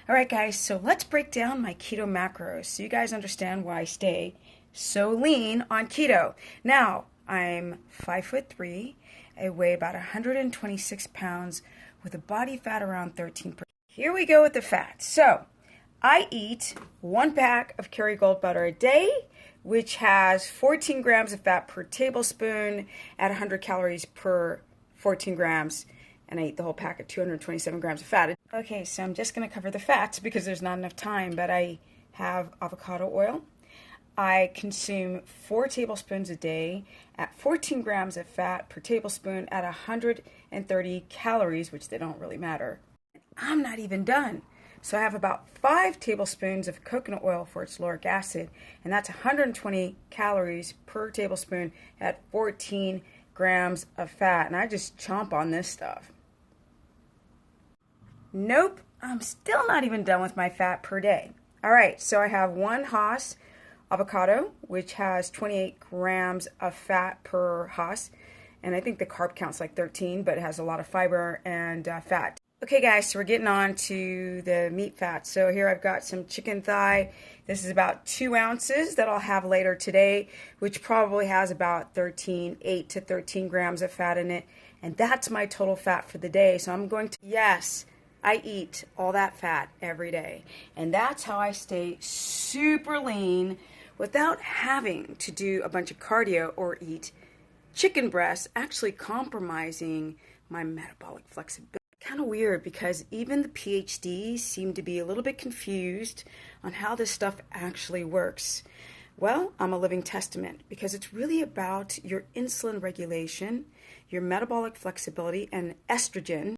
All right, guys, so let's break down my keto macros so you guys understand why I stay so lean on keto. Now, I'm 5'3", I weigh about 126 pounds with a body fat around 13%. Here we go with the fat. So, I eat 1 pack of Kerrygold butter a day, which has 14 grams of fat per tablespoon at 100 calories per 14 grams. And I eat the whole pack at 227 grams of fat. Okay, so I'm just going to cover the fats because there's not enough time, but I have avocado oil. I consume 4 tablespoons a day at 14 grams of fat per tablespoon at 130 calories, which they don't really matter. I'm not even done. So I have about 5 tablespoons of coconut oil for its lauric acid, and that's 120 calories per tablespoon at 14 grams of fat. And I just chomp on this stuff. Nope, I'm still not even done with my fat per day. All right, so I have 1 Hass avocado, which has 28 grams of fat per Hass, and I think the carb count's like 13, but it has a lot of fiber and fat. Okay, guys, so we're getting on to the meat fat. So here I've got some chicken thigh. This is about 2 ounces that I'll have later today, which probably has about 8 to 13 grams of fat in it, and that's my total fat for the day. So I'm going to, yes, I eat all that fat every day, and that's how I stay super lean without having to do a bunch of cardio or eat chicken breasts, actually compromising my metabolic flexibility. Kind of weird because even the PhDs seem to be a little bit confused on how this stuff actually works. Well, I'm a living testament because it's really about your insulin regulation, your metabolic flexibility, and estrogen.